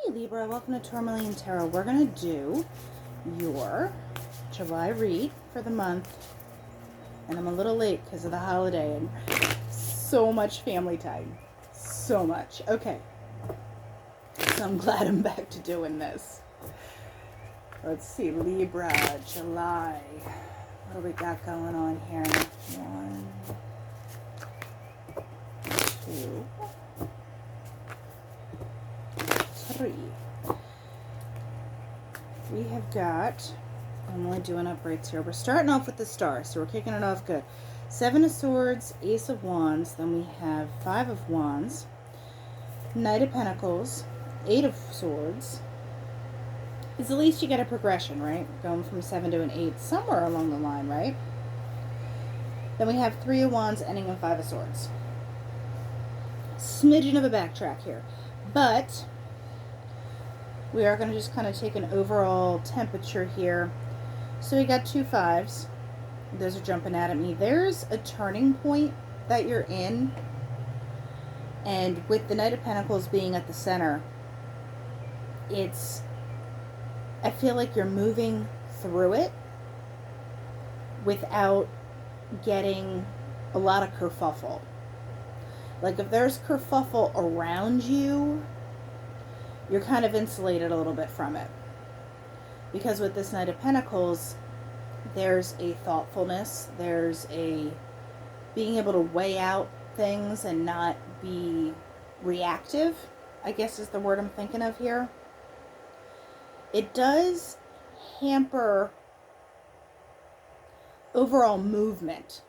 Hey Libra, welcome to Tourmaline Tarot. We're going to do your July read for the month. And I'm a little late because of the holiday and so much family time. So much. Okay. So I'm glad I'm back to doing this. Let's see, Libra, July. What do we got going on here? 1, 2, 3. We have got, I'm only doing uprights here. We're starting off with the star, so we're kicking it off good. 7 of Swords, Ace of Wands, then we have 5 of Wands, Knight of Pentacles, 8 of Swords. It's at least you get a progression, right? Going from 7 to an 8, somewhere along the line, right? Then we have 3 of Wands ending in 5 of Swords. Smidgen of a backtrack here. But we are going to just kind of take an overall temperature here. So we got 2 5s. Those are jumping out at me. There's a turning point that you're in. And with the Knight of Pentacles being at the center, I feel like you're moving through it without getting a lot of kerfuffle. Like if there's kerfuffle around you, you're kind of insulated a little bit from it. Because with this Knight of Pentacles, there's a thoughtfulness, there's a being able to weigh out things and not be reactive, I guess is the word I'm thinking of here. It does hamper overall movement.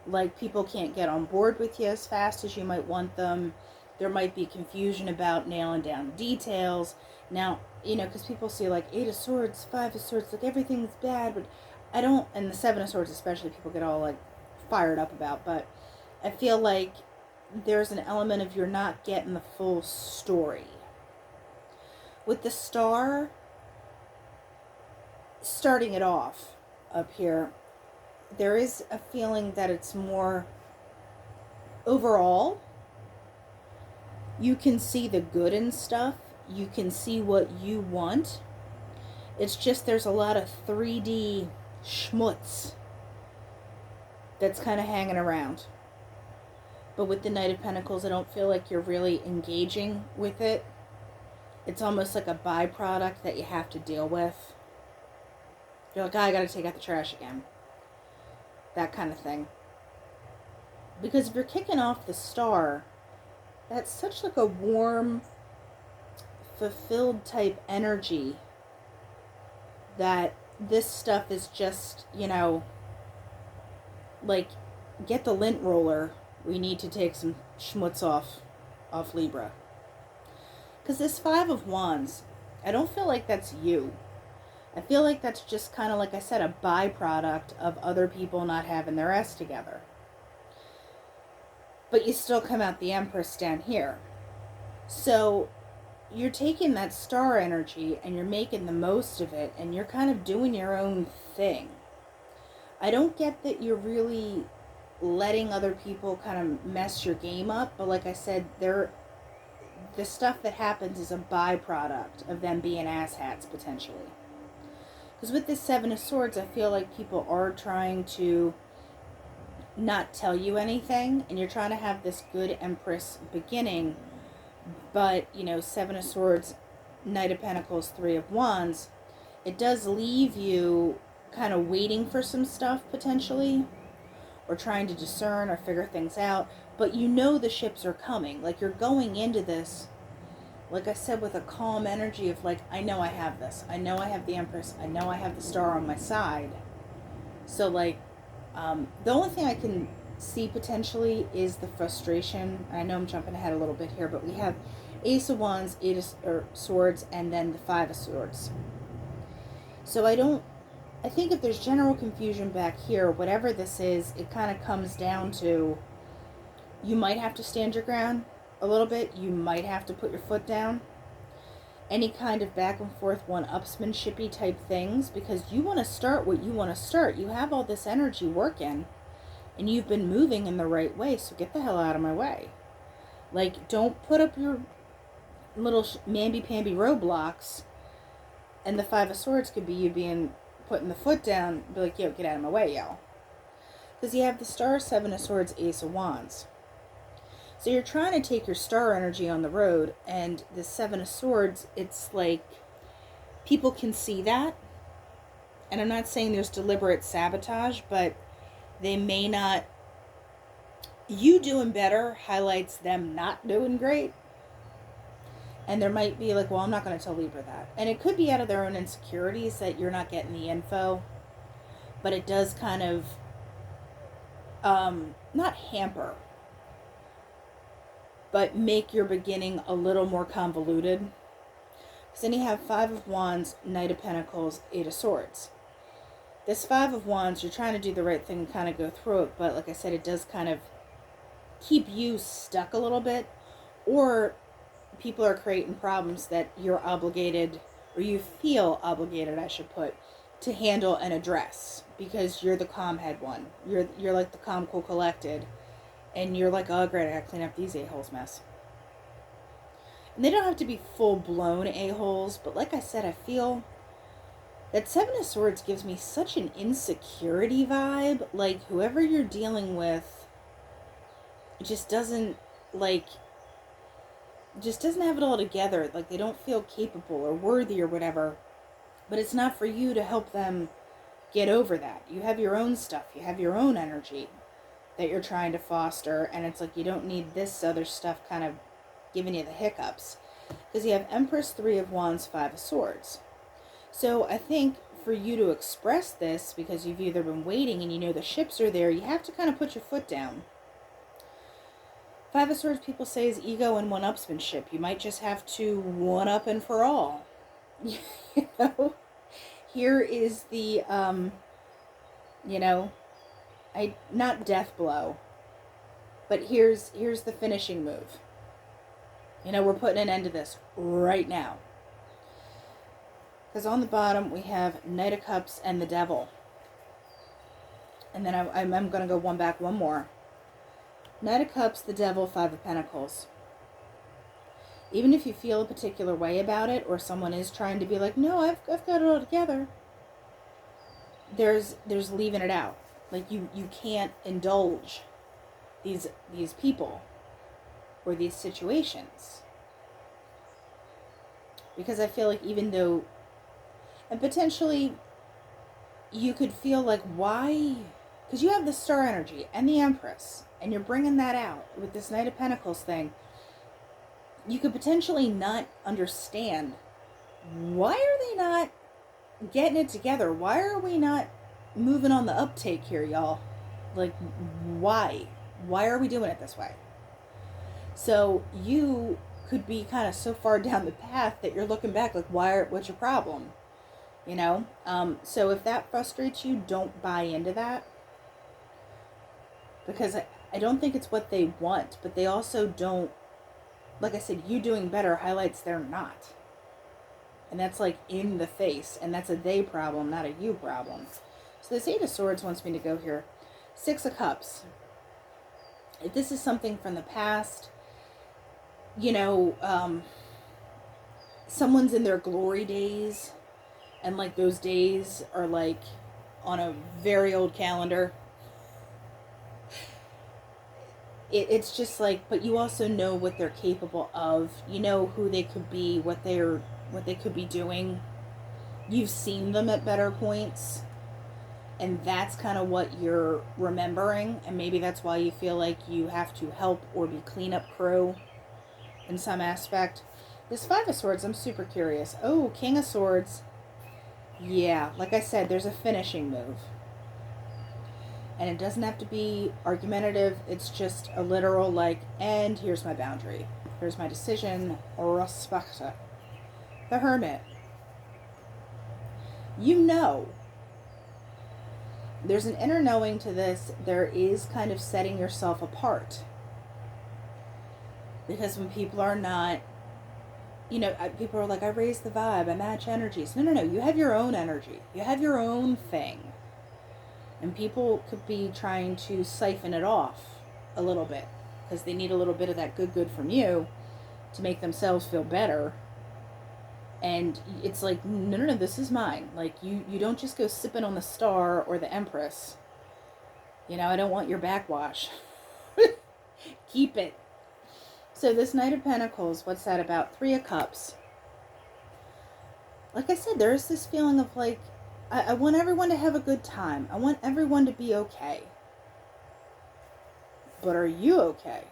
Like people can't get on board with you as fast as you might want them. There might be confusion about nailing down details. Now, because people see like 8 of Swords, 5 of Swords, like everything's bad, but I don't, and the 7 of Swords especially, people get all like fired up about, but I feel like there's an element of you're not getting the full story. With the star, starting it off up here, there is a feeling that it's more overall. You can see the good in stuff. You can see what you want. It's just there's a lot of 3D schmutz that's kind of hanging around. But with the Knight of Pentacles, I don't feel like you're really engaging with it. It's almost like a byproduct that you have to deal with. You're like, oh, I got to take out the trash again. That kind of thing. Because if you're kicking off the star, that's such like a warm, fulfilled type energy that this stuff is just, like, get the lint roller. We need to take some schmutz off Libra. Because this 5 of Wands, I don't feel like that's you. I feel like that's just kind of, like I said, a byproduct of other people not having their S together. But you still come out the Empress down here. So you're taking that star energy and you're making the most of it and you're kind of doing your own thing. I don't get that you're really letting other people kind of mess your game up, but like I said, the stuff that happens is a byproduct of them being asshats, potentially. Because with this 7 of Swords, I feel like people are trying to not tell you anything, and you're trying to have this good Empress beginning, but, 7 of Swords, Knight of Pentacles, 3 of Wands, it does leave you kind of waiting for some stuff, potentially, or trying to discern or figure things out, but the ships are coming. Like, you're going into this, like I said, with a calm energy of like, I know I have this. I know I have the Empress. I know I have the star on my side. So, like, the only thing I can see potentially is the frustration. I know I'm jumping ahead a little bit here, but we have Ace of Wands, 8 of Swords, and then the 5 of Swords. So I think if there's general confusion back here, whatever this is, it kind of comes down to you might have to stand your ground a little bit. You might have to put your foot down. Any kind of back and forth one-upsmanshipy type things, because you want to start what you want to start. You have all this energy working, and you've been moving in the right way, so get the hell out of my way. Like, don't put up your little mamby-pamby roadblocks, and the Five of Swords could be you putting the foot down, be like, yo, get out of my way, y'all. Because you have the Star, Seven of Swords, Ace of Wands. So you're trying to take your star energy on the road, and the Seven of Swords, it's like people can see that. And I'm not saying there's deliberate sabotage, but they may not. You doing better highlights them not doing great. And there might be like, well, I'm not going to tell Libra that. And it could be out of their own insecurities that you're not getting the info. But it does kind of, not hamper, but make your beginning a little more convoluted. Because then you have Five of Wands, Knight of Pentacles, Eight of Swords. This Five of Wands, you're trying to do the right thing and kind of go through it. But like I said, it does kind of keep you stuck a little bit. Or people are creating problems that you're obligated, or you feel obligated, I should put, to handle and address. Because you're the calm head one. You're like the calm, cool, collected. And you're like, oh, great, I gotta clean up these a-holes mess. And they don't have to be full-blown a-holes, but like I said, I feel that Seven of Swords gives me such an insecurity vibe. Like, whoever you're dealing with just doesn't have it all together. Like, they don't feel capable or worthy or whatever. But it's not for you to help them get over that. You have your own stuff. You have your own energy that you're trying to foster, and it's like you don't need this other stuff kind of giving you the hiccups. Because you have Empress, Three of Wands, Five of Swords. So I think for you to express this, because you've either been waiting and you know the ships are there, you have to kind of put your foot down. Five of Swords, people say, is ego and one-upsmanship. You might just have to one-up and for all. You know? Here is the, not death blow, but here's the finishing move. We're putting an end to this right now. Because on the bottom we have Knight of Cups and the Devil. And then I'm going to go one back, one more. Knight of Cups, the Devil, Five of Pentacles. Even if you feel a particular way about it, or someone is trying to be like, no, I've got it all together, there's leaving it out. Like, you can't indulge these people or these situations. Because I feel like even though, and potentially you could feel like, why? Because you have the Star energy and the Empress, and you're bringing that out with this Knight of Pentacles thing. You could potentially not understand, why are they not getting it together? Why are we not moving on the uptake here, y'all? Like, why? Why are we doing it this way? So you could be kind of so far down the path that you're looking back like, what's your problem? So if that frustrates you, don't buy into that. Because I don't think it's what they want, but they also don't, like I said, you doing better highlights they're not. And that's like in the face. And that's a they problem, not a you problem. So this Eight of Swords wants me to go here. Six of Cups. If this is something from the past, someone's in their glory days. And like those days are like on a very old calendar. It's just like, but you also know what they're capable of. You know who they could be, what they could be doing. You've seen them at better points. And that's kind of what you're remembering. And maybe that's why you feel like you have to help or be cleanup crew in some aspect. This Five of Swords, I'm super curious. Oh, King of Swords. Yeah, like I said, there's a finishing move. And it doesn't have to be argumentative. It's just a literal like, and here's my boundary. Here's my decision. Respecta. The Hermit. There's an inner knowing to this. There is kind of setting yourself apart. Because when people are not, people are like, I raise the vibe, I match energies. No. You have your own energy. You have your own thing. And people could be trying to siphon it off a little bit. Because they need a little bit of that good from you. to make themselves feel better. And it's like, no, no, no, this is mine. Like, you don't just go sipping on the star or the Empress. You know, I don't want your backwash. Keep it. So this Knight of Pentacles, what's that about? 3 of Cups. Like I said, there's this feeling of like, I want everyone to have a good time. I want everyone to be okay. But are you okay?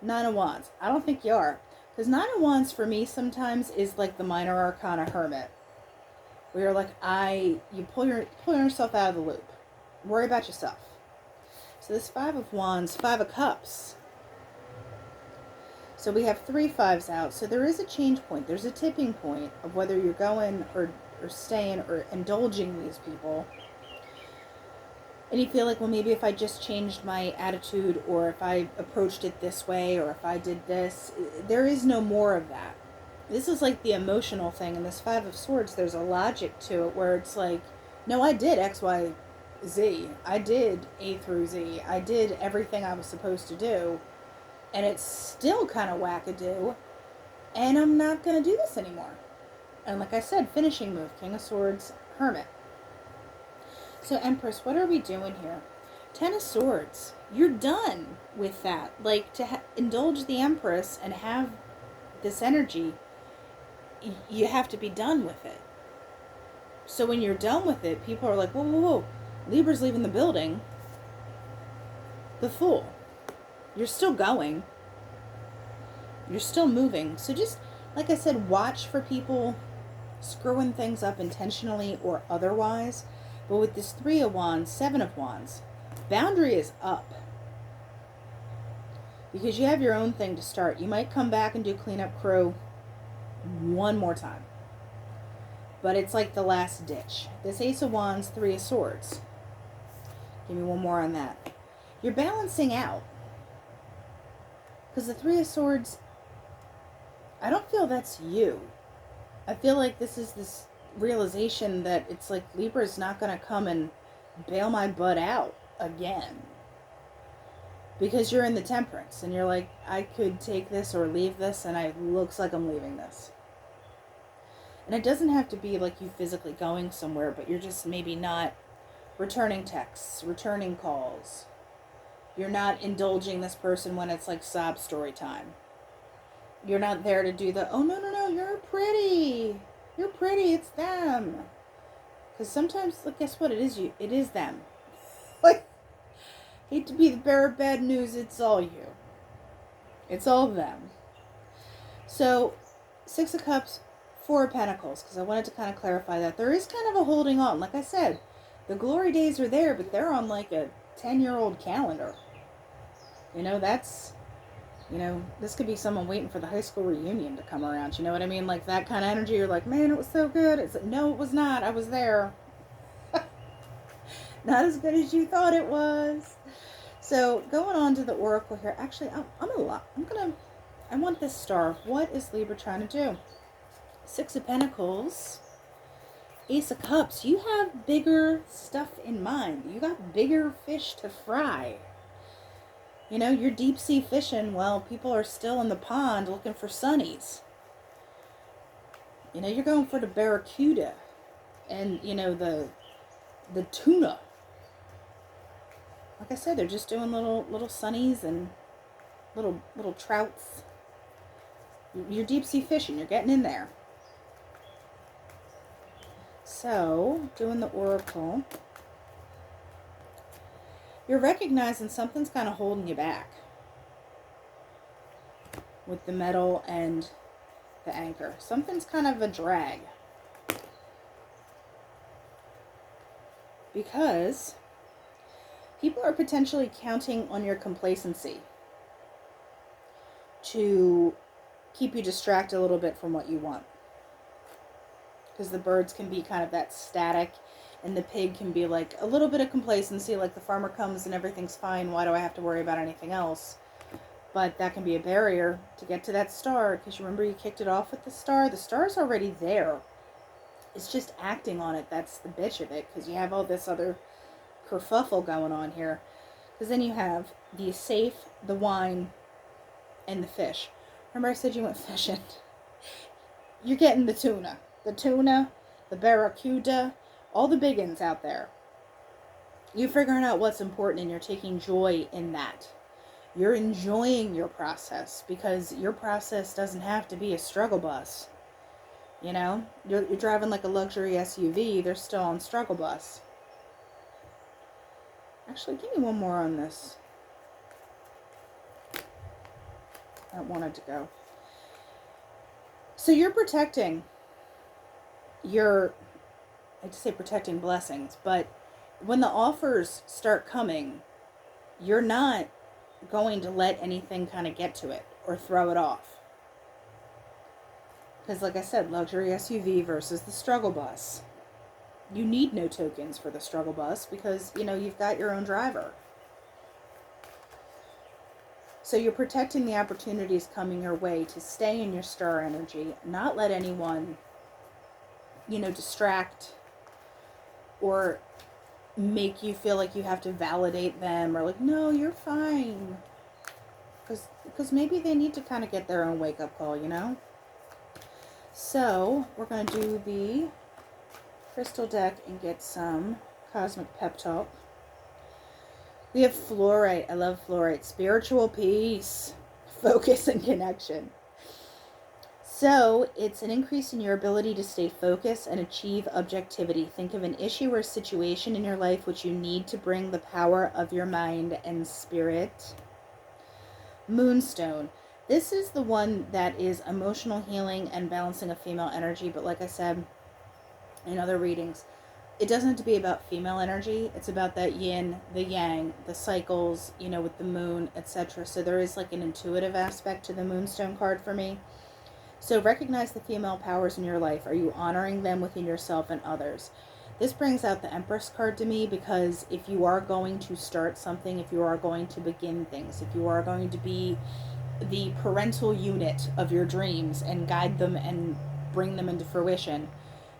9 of Wands. I don't think you are. Because 9 of Wands for me sometimes is like the Minor Arcana Hermit. Where you're like, you pull yourself out of the loop. Worry about yourself. So this 5 of Wands, 5 of Cups. So we have 3 5s out. So there is a change point. There's a tipping point of whether you're going or staying or indulging these people. And you feel like, well, maybe if I just changed my attitude, or if I approached it this way, or if I did this, there is no more of that. This is like the emotional thing. And this 5 of Swords, there's a logic to it where it's like, no, I did X, Y, Z. I did A through Z. I did everything I was supposed to do. And it's still kind of wackadoo. And I'm not going to do this anymore. And like I said, finishing move, King of Swords, Hermit. So Empress, what are we doing here? 10 of Swords. You're done with that. Like, to indulge the Empress and have this energy, you have to be done with it. So when you're done with it, people are like, whoa, whoa, whoa. Libra's leaving the building. The Fool. You're still going. You're still moving. So just, like I said, watch for people screwing things up intentionally or otherwise. But with this 3 of Wands, 7 of Wands, boundary is up. Because you have your own thing to start. You might come back and do cleanup crew one more time. But it's like the last ditch. This Ace of Wands, 3 of Swords. Give me one more on that. You're balancing out. Because the 3 of Swords, I don't feel that's you. I feel like this is this realization that it's like Libra's not going to come and bail my butt out again. Because you're in the Temperance and you're like, I could take this or leave this, and it looks like I'm leaving this. And it doesn't have to be like you physically going somewhere, but you're just maybe not returning texts, returning calls. You're not indulging this person when it's like sob story time. You're not there to do the, oh, no, no, no, you're pretty. You're pretty, it's them. Because sometimes, like, guess what? It is them. Like, hate to be the bearer of bad news, it's all you. It's all them. So, 6 of Cups, 4 of Pentacles, because I wanted to kind of clarify that. There is kind of a holding on. Like I said, the glory days are there, but they're on like a 10-year-old calendar. You know, that's, you know, this could be someone waiting for the high school reunion to come around. You know what I mean? Like that kind of energy. You're like, man, it was so good. It's like, no, it was not. I was there. Not as good as you thought it was. So going on to the Oracle here. Actually, I want this star. What is Libra trying to do? 6 of Pentacles. Ace of Cups. You have bigger stuff in mind. You got bigger fish to fry. You know, you're deep sea fishing while people are still in the pond looking for sunnies. You know, you're going for the barracuda and, you know, the tuna. Like I said, they're just doing little sunnies and little trouts. You're deep sea fishing. You're getting in there. So, doing the Oracle. You're recognizing something's kind of holding you back with the metal and the anchor. Something's kind of a drag. Because people are potentially counting on your complacency to keep you distracted a little bit from what you want. Because the birds can be kind of that static, and the pig can be like a little bit of complacency, like the farmer comes and everything's fine, why do I have to worry about anything else? But that can be a barrier to get to that star, because you remember you kicked it off with the star? The star's already there. It's just acting on it. That's the bitch of it, because you have all this other kerfuffle going on here. Because then you have the safe, the wine, and the fish. Remember I said you went fishing? You're getting the tuna. The barracuda, all the big ones out there. You're figuring out what's important and you're taking joy in that. You're enjoying your process because your process doesn't have to be a struggle bus. You know, you're driving like a luxury SUV, they're still on struggle bus. Actually, give me one more on this. I wanted to go. So you're protecting your, I'd say protecting blessings, but when the offers start coming, you're not going to let anything kind of get to it or throw it off. Because like I said, luxury SUV versus the struggle bus. You need no tokens for the struggle bus because, you know, you've got your own driver. So you're protecting the opportunities coming your way to stay in your star energy, not let anyone, you know, distract or make you feel like you have to validate them or like, no, you're fine. Because maybe they need to kind of get their own wake-up call, you know? So we're going to do the crystal deck and get some cosmic pep talk. We have fluorite. I love fluorite. Spiritual peace, focus, and connection. So it's an increase in your ability to stay focused and achieve objectivity. Think of an issue or situation in your life which you need to bring the power of your mind and spirit. Moonstone. This is the one that is emotional healing and balancing of female energy. But like I said in other readings, it doesn't have to be about female energy. It's about that yin, the yang, the cycles, you know, with the moon, etc. So there is like an intuitive aspect to the Moonstone card for me. So recognize the female powers in your life. Are you honoring them within yourself and others? This brings out the Empress card to me because if you are going to start something, if you are going to begin things, if you are going to be the parental unit of your dreams and guide them and bring them into fruition,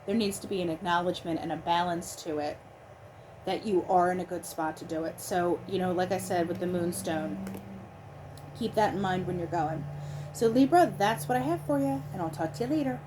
there needs to be an acknowledgement and a balance to it that you are in a good spot to do it. So, you know, like I said with the Moonstone, keep that in mind when you're going. So Libra, that's what I have for you, and I'll talk to you later.